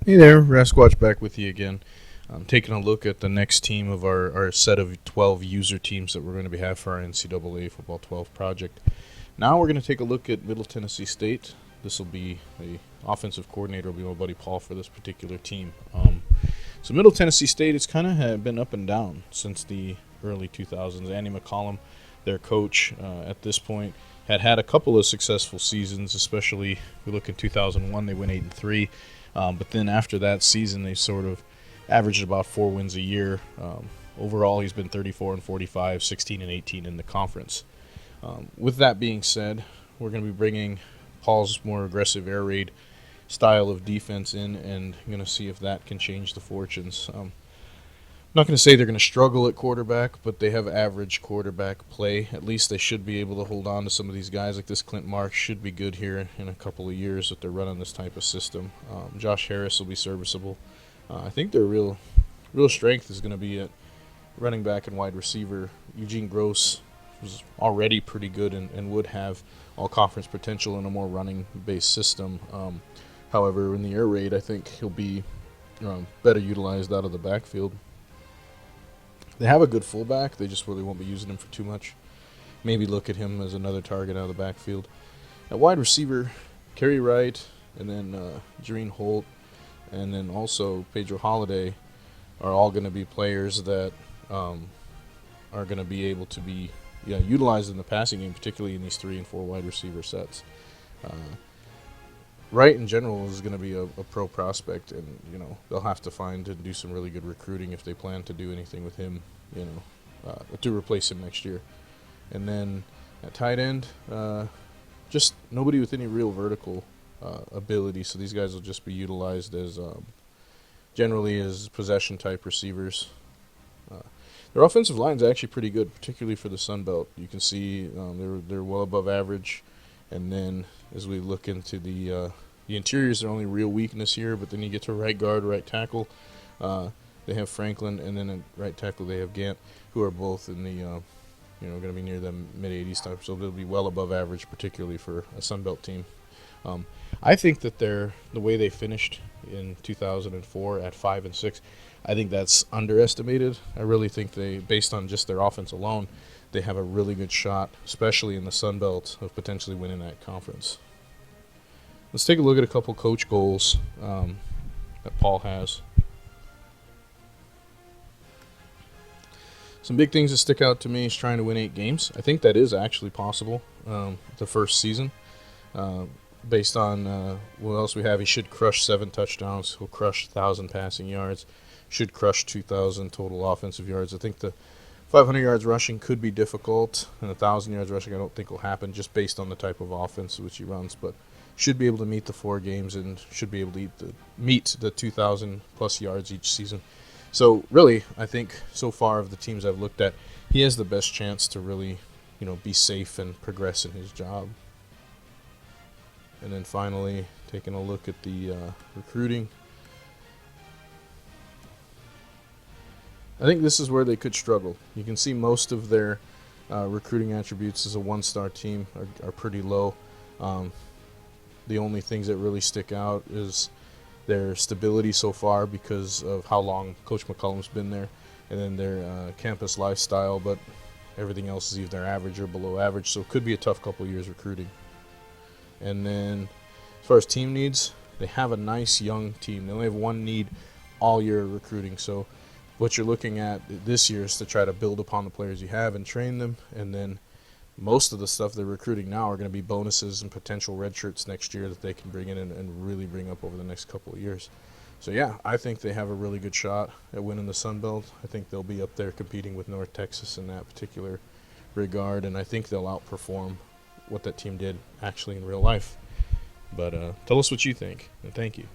Hey there, Rasquatch back with you again. I'm taking a look at the next team of our set of 12 user teams that we're going to have for our NCAA Football 12 project. Now we're going to take a look at Middle Tennessee State. This will be the offensive coordinator will be my buddy Paul for this particular team. So Middle Tennessee State, it's kind of been up and down since the early 2000s. Andy McCollum, their coach at this point, had a couple of successful seasons, especially if we look in 2001, they went 8-3. But then after that season, they sort of averaged about 4 wins a year. Overall, he's been 34-45, 16-18 in the conference. With that being said, we're going to be bringing Paul's more aggressive air raid style of defense in, and I'm going to see if that can change the fortunes. I'm not going to say they're going to struggle at quarterback, but they have average quarterback play. At least they should be able to hold on to some of these guys like this. Clint Marks should be good here in a couple of years that they're running this type of system. Josh Harris will be serviceable. I think their real strength is going to be at running back and wide receiver. Eugene Gross was already pretty good and would have all conference potential in a more running-based system. However, in the air raid, I think he'll be better utilized out of the backfield. They have a good fullback. They just really won't be using him for too much. Maybe look at him as another target out of the backfield. At wide receiver, Kerry Wright, and then Jareen Holt, and then also Pedro Holiday are all going to be players that are going to be able to be utilized in the passing game, particularly in these 3 and 4 wide receiver sets. Wright in general is going to be a pro prospect, and they'll have to find and do some really good recruiting if they plan to do anything with him, to replace him next year. And then at tight end, just nobody with any real vertical ability, so these guys will just be utilized as generally as possession type receivers. Their offensive line is actually pretty good, particularly for the Sun Belt. You can see they're well above average. And then as we look into the interiors, their only real weakness here, but then you get to right guard, right tackle. They have Franklin, and then at right tackle they have Gant, who are both in the going to be near the mid-80s type, so they'll be well above average, particularly for a Sun Belt team. I think that the way they finished in 2004 at 5-6, I think that's underestimated. I really think they, based on just their offense alone, they have a really good shot, especially in the Sun Belt, of potentially winning that conference. Let's take a look at a couple coach goals that Paul has. Some big things that stick out to me is trying to win 8 games. I think that is actually possible the first season. Based on what else we have, he should crush 7 touchdowns. He'll crush 1,000 passing yards. Should crush 2,000 total offensive yards. I think the 500 yards rushing could be difficult, and 1,000 yards rushing I don't think will happen just based on the type of offense which he runs, but should be able to meet the 4 games and should be able to meet the 2,000 plus yards each season. So really, I think so far of the teams I've looked at, he has the best chance to really, be safe and progress in his job. And then finally, taking a look at the recruiting. I think this is where they could struggle. You can see most of their recruiting attributes as a 1-star team are pretty low. The only things that really stick out is their stability so far because of how long Coach McCollum's been there, and then their campus lifestyle, but everything else is either average or below average, so it could be a tough couple years recruiting. And then as far as team needs, they have a nice young team. They only have 1 need all year recruiting, so what you're looking at this year is to try to build upon the players you have and train them, and then most of the stuff they're recruiting now are going to be bonuses and potential red shirts next year that they can bring in and really bring up over the next couple of years. So yeah, I think they have a really good shot at winning the Sun Belt. I think they'll be up there competing with North Texas in that particular regard, and I think they'll outperform what that team did actually in real life. But tell us what you think, and thank you.